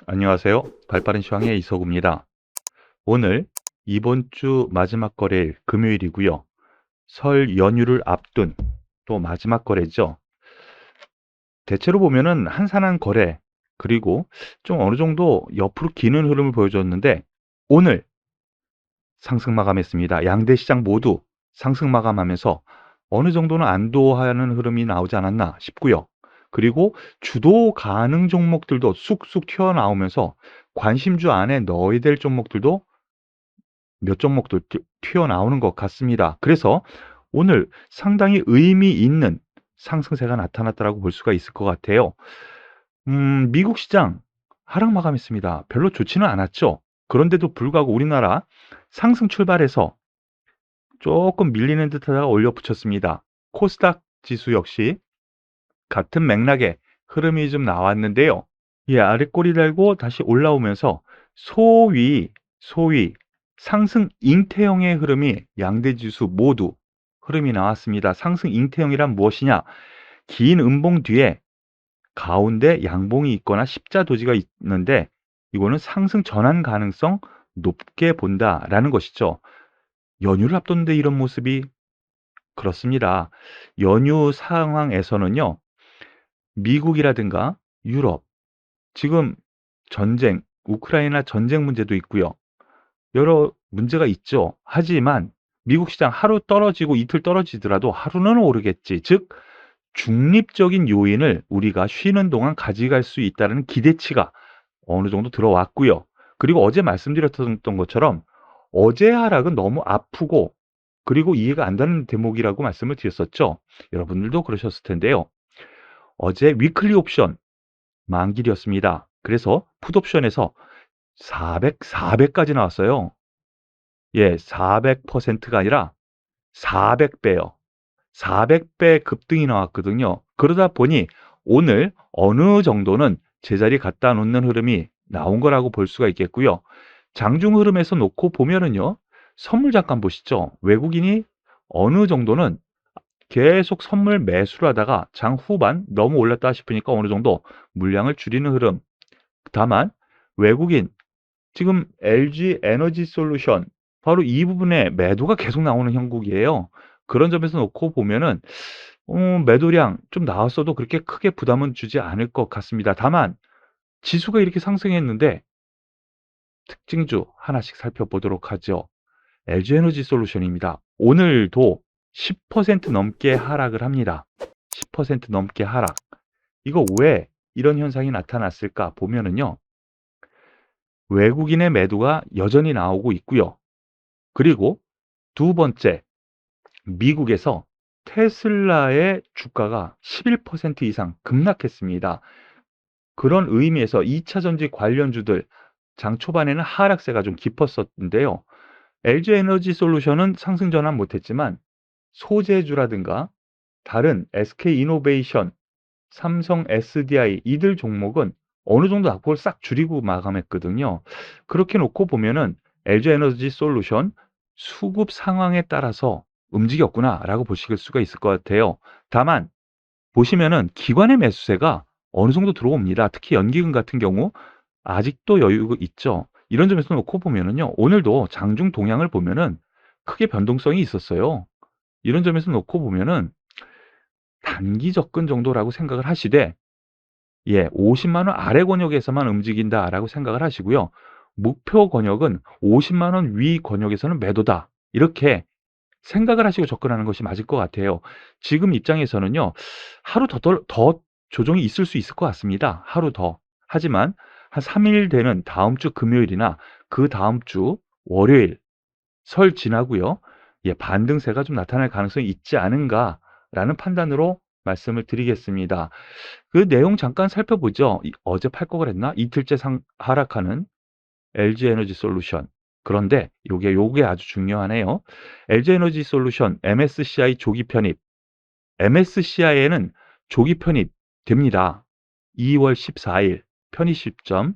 안녕하세요. 발빠른 시황의 이서구입니다. 오늘 이번 주 마지막 거래일 금요일이고요. 설 연휴를 앞둔 또 마지막 거래죠. 대체로 보면은 한산한 거래 그리고 좀 어느 정도 옆으로 기는 흐름을 보여줬는데 오늘 상승 마감했습니다. 양대 시장 모두 상승 마감하면서 어느 정도는 안도하는 흐름이 나오지 않았나 싶고요. 그리고 주도 가능 종목들도 쑥쑥 튀어나오면서 관심주 안에 넣어야 될 종목들도 몇 종목들 튀어나오는 것 같습니다. 그래서 오늘 상당히 의미 있는 상승세가 나타났다고 볼 수가 있을 것 같아요. 미국 시장 하락 마감했습니다. 별로 좋지는 않았죠. 그런데도 불구하고 우리나라 상승 출발해서 조금 밀리는 듯하다가 올려붙였습니다. 코스닥 지수 역시 같은 맥락의 흐름이 좀 나왔는데요. 아래 꼬리 달고 다시 올라오면서 소위 상승 잉태형의 흐름이 양대 지수 모두 흐름이 나왔습니다. 상승 잉태형이란 무엇이냐? 긴 음봉 뒤에 가운데 양봉이 있거나 십자 도지가 있는데 이거는 상승 전환 가능성 높게 본다라는 것이죠. 연휴를 앞뒀는데 이런 모습이 그렇습니다. 연휴 상황에서는요. 미국이라든가 유럽 지금 전쟁, 우크라이나 전쟁 문제도 있고요. 여러 문제가 있죠. 하지만 미국 시장 하루 떨어지고 이틀 떨어지더라도 하루는 오르겠지. 즉 중립적인 요인을 우리가 쉬는 동안 가져갈 수 있다는 기대치가 어느 정도 들어왔고요. 그리고 어제 말씀드렸던 것처럼 어제 하락은 너무 아프고 그리고 이해가 안 가는 대목이라고 말씀을 드렸었죠. 여러분들도 그러셨을 텐데요. 어제 위클리 옵션 만길이었습니다. 그래서 풋옵션에서 400까지 나왔어요. 400%가 아니라 400배요. 400배 급등이 나왔거든요. 그러다 보니 오늘 어느 정도는 제자리 갖다 놓는 흐름이 나온 거라고 볼 수가 있겠고요. 장중 흐름에서 놓고 보면은요. 선물 잠깐 보시죠. 외국인이 어느 정도는 계속 선물 매수를 하다가 장 후반 너무 올랐다 싶으니까 어느 정도 물량을 줄이는 흐름. 다만 외국인 지금 LG 에너지 솔루션 바로 이 부분에 매도가 계속 나오는 형국이에요. 그런 점에서 놓고 보면은 매도량 좀 나왔어도 그렇게 크게 부담은 주지 않을 것 같습니다. 다만 지수가 이렇게 상승했는데 특징주 하나씩 살펴보도록 하죠. LG 에너지 솔루션입니다. 오늘도 10% 넘게 하락을 합니다. 10% 넘게 하락. 이거 왜 이런 현상이 나타났을까 보면은요. 외국인의 매도가 여전히 나오고 있고요. 그리고 두 번째, 미국에서 테슬라의 주가가 11% 이상 급락했습니다. 그런 의미에서 2차 전지 관련주들 장 초반에는 하락세가 좀 깊었었는데요. LG 에너지 솔루션은 상승 전환 못했지만 소재주라든가 다른 SK 이노베이션, 삼성 SDI 이들 종목은 어느 정도 낙폭을 싹 줄이고 마감했거든요. 그렇게 놓고 보면은 LG 에너지 솔루션 수급 상황에 따라서 움직였구나라고 보실 수가 있을 것 같아요. 다만 보시면은 기관의 매수세가 어느 정도 들어옵니다. 특히 연기금 같은 경우 아직도 여유가 있죠. 이런 점에서 놓고 보면은요. 오늘도 장중 동향을 보면은 크게 변동성이 있었어요. 이런 점에서 놓고 보면은 단기 접근 정도라고 생각을 하시되 50만 원 아래 권역에서만 움직인다라고 생각을 하시고요. 목표 권역은 50만 원 위 권역에서는 매도다. 이렇게 생각을 하시고 접근하는 것이 맞을 것 같아요. 지금 입장에서는요. 하루 더 조정이 있을 수 있을 것 같습니다. 하루 더. 하지만 한 3일 되는 다음 주 금요일이나 그다음 주 월요일 설 지나고요. 반등세가 좀 나타날 가능성이 있지 않은가라는 판단으로 말씀을 드리겠습니다. 그 내용 잠깐 살펴보죠. 어제 팔곡을 했나? 이틀째 하락하는 LG 에너지 솔루션. 그런데 요게 아주 중요하네요. LG 에너지 솔루션 MSCI 조기 편입. MSCI에는 조기 편입 됩니다. 2월 14일 편입 시점.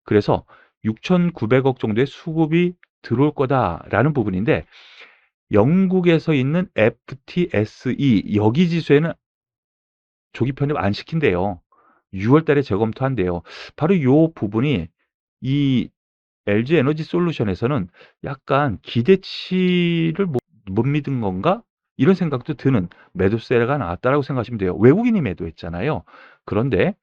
그래서 6,900억 정도의 수급이 들어올 거다라는 부분인데 영국에서 있는 FTSE 여기 지수에는 조기 편입 안 시킨대요. 6월 달에 재검토한대요. 바로 요 부분이 이 LG 에너지 솔루션에서는 약간 '기대치를 못 믿은 건가?' 이런 생각도 드는 매도세가 나왔다라고 생각하시면 돼요. 외국인이 매도했잖아요. 그런데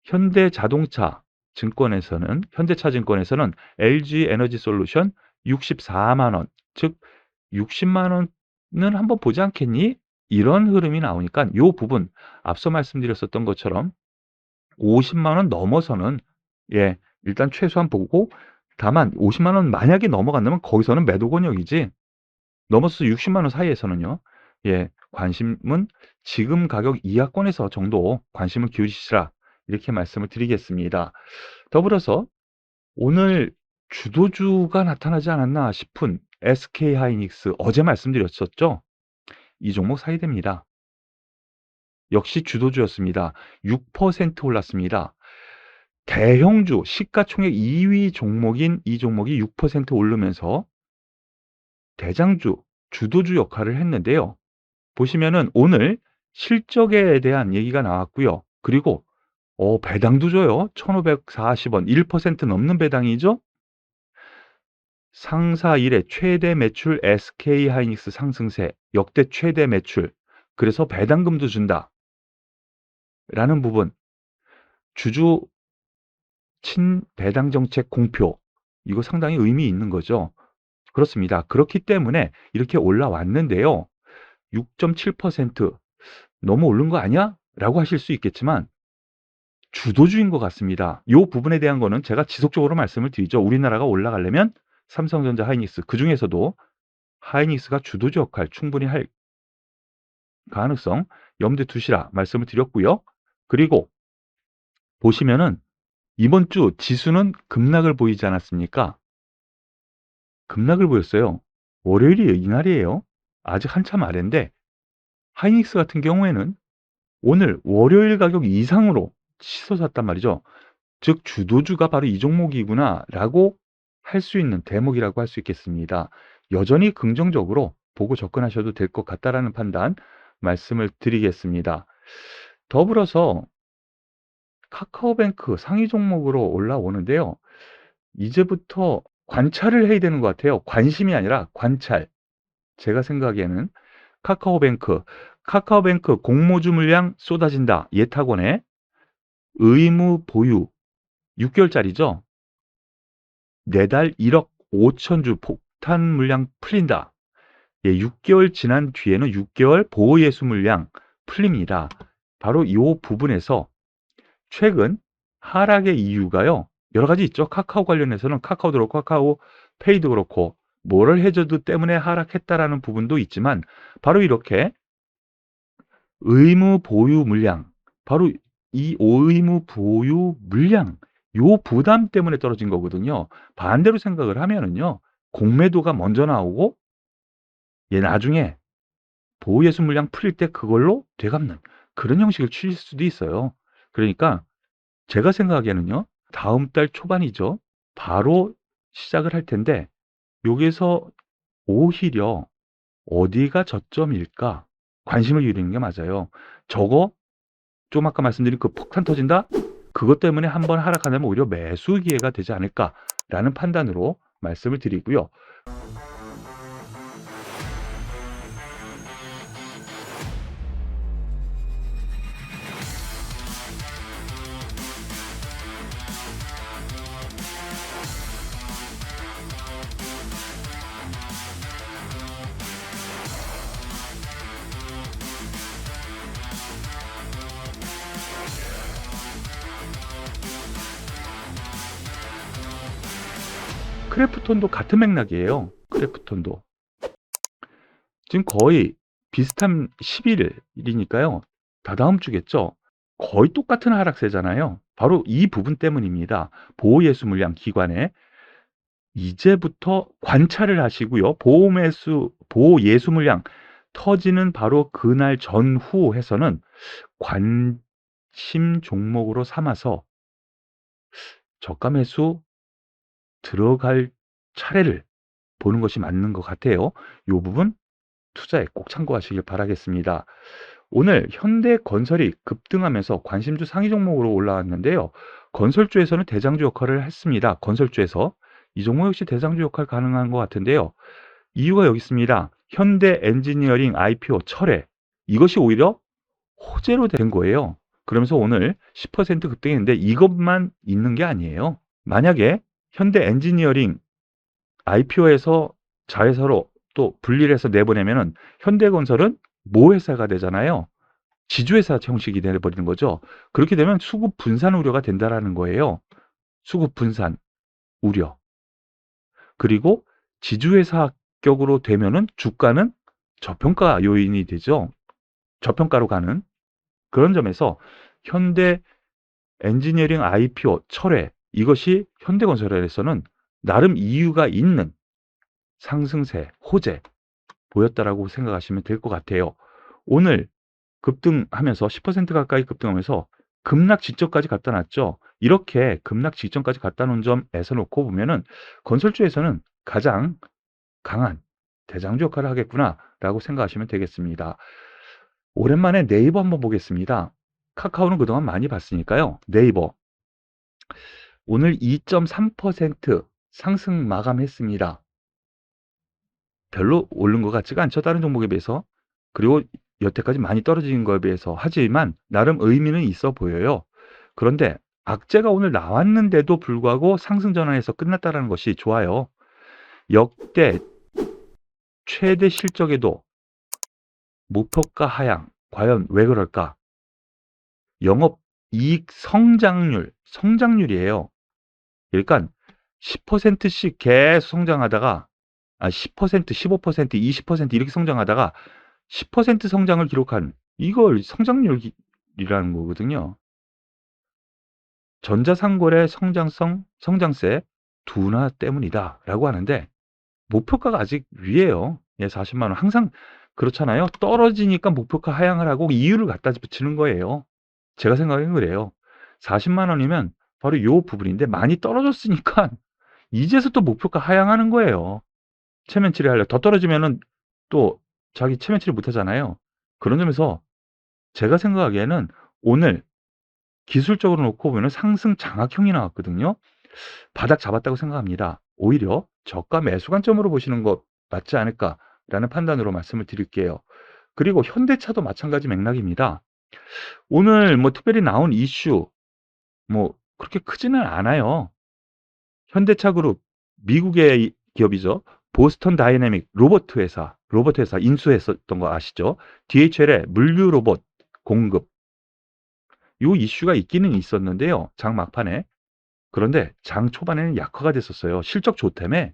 현대차증권에서는 LG 에너지 솔루션 64만 원, 즉 60만 원은 한번 보지 않겠니? 이런 흐름이 나오니까 요 부분 앞서 말씀드렸었던 것처럼 50만 원 넘어서는 일단 최소한 보고, 다만 50만 원 만약에 넘어간다면 거기서는 매도 권역이지, 넘어서 60만 원 사이에서는요. 관심은 지금 가격 이하권에서 정도 관심을 기울이시라, 이렇게 말씀을 드리겠습니다. 더불어서 오늘 주도주가 나타나지 않았나 싶은 SK하이닉스, 어제 말씀드렸었죠. 이 종목 사야 됩니다. 역시 주도주였습니다. 6% 올랐습니다. 대형주 시가총액 2위 종목인 이 종목이 6% 오르면서 대장주, 주도주 역할을 했는데요. 보시면은 오늘 실적에 대한 얘기가 나왔고요. 그리고 배당도 줘요. 1,540원, 1% 넘는 배당이죠. 상사 이래 최대 매출 SK하이닉스 상승세, 역대 최대 매출. 그래서 배당금도 준다. 라는 부분. 주주 친배당 정책 공표. 이거 상당히 의미 있는 거죠. 그렇습니다. 그렇기 때문에 이렇게 올라왔는데요. 6.7% 너무 오른 거 아니야? 라고 하실 수 있겠지만 주도주인 것 같습니다. 이 부분에 대한 거는 제가 지속적으로 말씀을 드리죠. 우리나라가 올라가려면 삼성전자, 하이닉스, 그중에서도 하이닉스가 주도주 역할 충분히 할 가능성 염두에 두시라 말씀을 드렸고요. 그리고 보시면은 이번 주 지수는 급락을 보이지 않았습니까? 급락을 보였어요. 월요일이 이날이에요. 아직 한참 아래인데 하이닉스 같은 경우에는 오늘 월요일 가격 이상으로 치솟았단 말이죠. 즉 주도주가 바로 이 종목이구나 라고 할 수 있는 대목이라고 할 수 있겠습니다. 여전히 긍정적으로 보고 접근하셔도 될 것 같다라는 판단 말씀을 드리겠습니다. 더불어서 카카오뱅크 상위 종목으로 올라오는데요. 이제부터 관찰을 해야 되는 것 같아요. 관심이 아니라 관찰. 제가 생각에는 카카오뱅크 공모주 물량 쏟아진다. 예탁원에 의무 보유 6개월짜리죠. 내달 1억 5천주 폭탄 물량 풀린다. 6개월 지난 뒤에는 6개월 보호예수 물량 풀립니다. 바로 이 부분에서 최근 하락의 이유가요. 여러 가지 있죠. 카카오 관련해서는 카카오도 그렇고 카카오 페이도 그렇고 모럴 해저드 때문에 하락했다라는 부분도 있지만 바로 이렇게 의무 보유 물량, 바로 이 의무 보유 물량, 요 부담 때문에 떨어진 거거든요. 반대로 생각을 하면은요. 공매도가 먼저 나오고 나중에 보호예수 물량 풀릴 때 그걸로 되갚는 그런 형식을 취할 수도 있어요. 그러니까 제가 생각하기에는요. 다음 달 초반이죠. 바로 시작을 할 텐데 여기서 오히려 어디가 저점일까? 관심을 기울이는 게 맞아요. 저거 좀 아까 말씀드린 그 폭탄 터진다? 그것 때문에 한번 하락하면 오히려 매수 기회가 되지 않을까라는 판단으로 말씀을 드리고요. 크래프톤도 같은 맥락이에요. 크래프톤도. 지금 거의 비슷한 11일이니까요. 다다음 주겠죠. 거의 똑같은 하락세잖아요. 바로 이 부분 때문입니다. 보호예수 물량 기관에 이제부터 관찰을 하시고요. 보호예수 물량 터지는 바로 그날 전후 해서는 관심 종목으로 삼아서 저가 매수 들어갈 차례를 보는 것이 맞는 것 같아요. 이 부분 투자에 꼭 참고하시길 바라겠습니다. 오늘 현대건설이 급등하면서 관심주 상위 종목으로 올라왔는데요. 건설주에서는 대장주 역할을 했습니다. 건설주에서. 이 종목 역시 대장주 역할 가능한 것 같은데요. 이유가 여기 있습니다. 현대 엔지니어링 IPO 철회. 이것이 오히려 호재로 된 거예요. 그러면서 오늘 10% 급등했는데 이것만 있는 게 아니에요. 만약에 현대 엔지니어링 IPO에서 자회사로 또 분리를 해서 내보내면은 현대건설은 모회사가 되잖아요. 지주회사 형식이 돼버리는 거죠. 그렇게 되면 수급 분산 우려가 된다라는 거예요. 수급 분산 우려. 그리고 지주회사격으로 되면은 주가는 저평가 요인이 되죠. 저평가로 가는 그런 점에서 현대 엔지니어링 IPO 철회 이것이 현대건설에서는 나름 이유가 있는 상승세 호재 보였다라고 생각하시면 될 것 같아요. 오늘 급등하면서 10% 가까이 급등하면서 급락 직전까지 갖다 놨죠. 이렇게 급락 직전까지 갖다 놓은 점에서 놓고 보면은 건설주에서는 가장 강한 대장주 역할을 하겠구나라고 생각하시면 되겠습니다. 오랜만에 네이버 한번 보겠습니다. 카카오는 그동안 많이 봤으니까요. 네이버 오늘 2.3% 상승 마감했습니다. 별로 오른 것 같지가 않죠. 다른 종목에 비해서. 그리고 여태까지 많이 떨어진 거에 비해서. 하지만 나름 의미는 있어 보여요. 그런데 악재가 오늘 나왔는데도 불구하고 상승 전환에서 끝났다는 것이 좋아요. 역대 최대 실적에도 목표가 하향. 과연 왜 그럴까? 영업이익 성장률이에요. 그러니까 10%씩 계속 성장하다가 10%, 15%, 20% 이렇게 성장하다가 10% 성장을 기록한 이걸 성장률이라는 거거든요. 전자상거래 성장세 둔화 때문이다라고 하는데 목표가가 아직 위에요. 예, 40만 원. 항상 그렇잖아요. 떨어지니까 목표가 하향을 하고 이유를 갖다 붙이는 거예요. 제가 생각엔 그래요. 40만 원이면 바로 요 부분인데 많이 떨어졌으니까 이제서 또 목표가 하향하는 거예요. 체면 처리하려 더 떨어지면은 또 자기 체면 처리 못 하잖아요. 그런 점에서 제가 생각하기에는 오늘 기술적으로 놓고 보면 상승 장악형이 나왔거든요. 바닥 잡았다고 생각합니다. 오히려 저가 매수 관점으로 보시는 것 맞지 않을까라는 판단으로 말씀을 드릴게요. 그리고 현대차도 마찬가지 맥락입니다. 오늘 뭐 특별히 나온 이슈 뭐 그렇게 크지는 않아요. 현대차 그룹 미국의 기업이죠. 보스턴 다이내믹 로봇 회사 인수했었던 거 아시죠? DHL의 물류 로봇 공급 요 이슈가 있기는 있었는데요. 장 막판에. 그런데 장 초반에는 약화가 됐었어요. 실적 좋다며.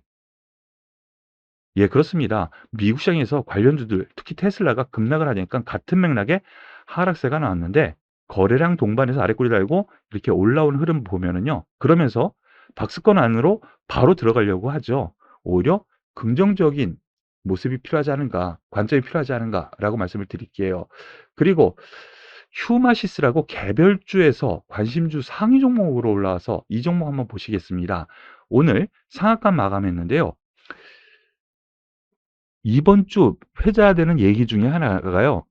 예, 그렇습니다. 미국 시장에서 관련주들 특히 테슬라가 급락을 하니까 같은 맥락의 하락세가 나왔는데 거래량 동반해서 아래 꼬리 달고 이렇게 올라온 흐름 보면은요. 그러면서 박스권 안으로 바로 들어가려고 하죠. 오히려 긍정적인 모습이 필요하지 않은가, 관점이 필요하지 않은가라고 말씀을 드릴게요. 그리고 휴마시스라고 개별주에서 관심주 상위 종목으로 올라와서 이 종목 한번 보시겠습니다. 오늘 상한가 마감했는데요. 이번 주 회자되는 얘기 중에 하나가요.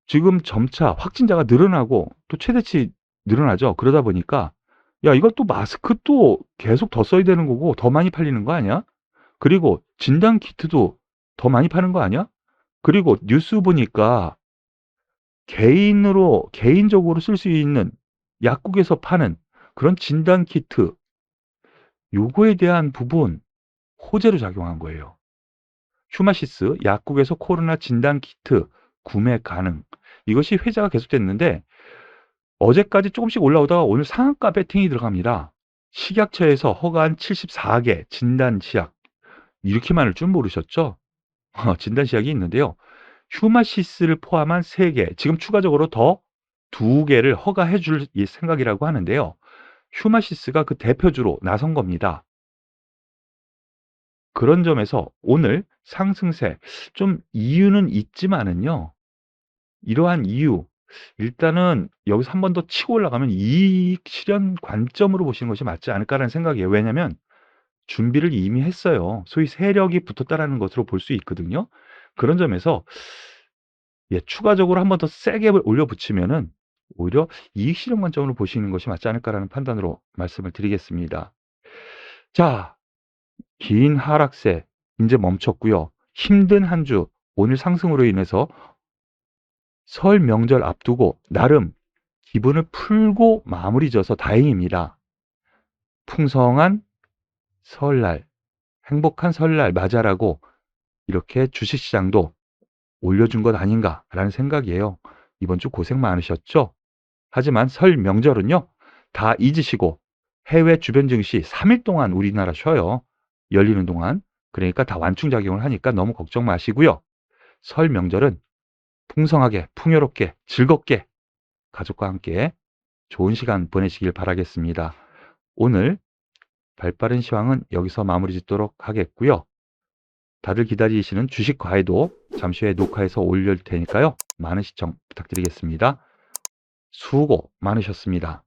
지금 점차 확진자가 늘어나고 또 최대치 늘어나죠. 그러다 보니까 야, 이걸 또 마스크 또 계속 더 써야 되는 거고 더 많이 팔리는 거 아니야? 그리고 진단 키트도 더 많이 파는 거 아니야? 그리고 뉴스 보니까 개인적으로 쓸 수 있는 약국에서 파는 그런 진단 키트 요거에 대한 부분 호재로 작용한 거예요. 휴마시스 약국에서 코로나 진단 키트 구매 가능. 이것이 회자가 계속됐는데 어제까지 조금씩 올라오다가 오늘 상한가 배팅이 들어갑니다. 식약처에서 허가한 74개 진단 치약 이렇게 많을 줄 모르셨죠? 진단 치약이 있는데요. 휴마시스를 포함한 3개, 지금 추가적으로 더 2개를 허가해 줄 생각이라고 하는데요. 휴마시스가 그 대표주로 나선 겁니다. 그런 점에서 오늘 상승세 좀 이유는 있지만은요. 이러한 이유 일단은 여기서 한 번 더 치고 올라가면 이익 실현 관점으로 보시는 것이 맞지 않을까라는 생각이에요. 왜냐하면 준비를 이미 했어요. 소위 세력이 붙었다라는 것으로 볼 수 있거든요. 그런 점에서 예, 추가적으로 한 번 더 세게 올려붙이면은 오히려 이익 실현 관점으로 보시는 것이 맞지 않을까라는 판단으로 말씀을 드리겠습니다. 자, 긴 하락세 인제 멈췄고요. 힘든 한 주 오늘 상승으로 인해서 설 명절 앞두고 나름 기분을 풀고 마무리 져서 다행입니다. 풍성한 설날, 행복한 설날 맞아라고 이렇게 주식시장도 올려준 것 아닌가라는 생각이에요. 이번 주 고생 많으셨죠? 하지만 설 명절은요, 다 잊으시고 해외 주변 증시 3일 동안 우리나라 쉬어요. 열리는 동안. 그러니까 다 완충작용을 하니까 너무 걱정 마시고요. 설 명절은 풍성하게, 풍요롭게, 즐겁게 가족과 함께 좋은 시간 보내시길 바라겠습니다. 오늘 발빠른 시황은 여기서 마무리 짓도록 하겠고요. 다들 기다리시는 주식 과외도 잠시 후에 녹화해서 올릴 테니까요. 많은 시청 부탁드리겠습니다. 수고 많으셨습니다.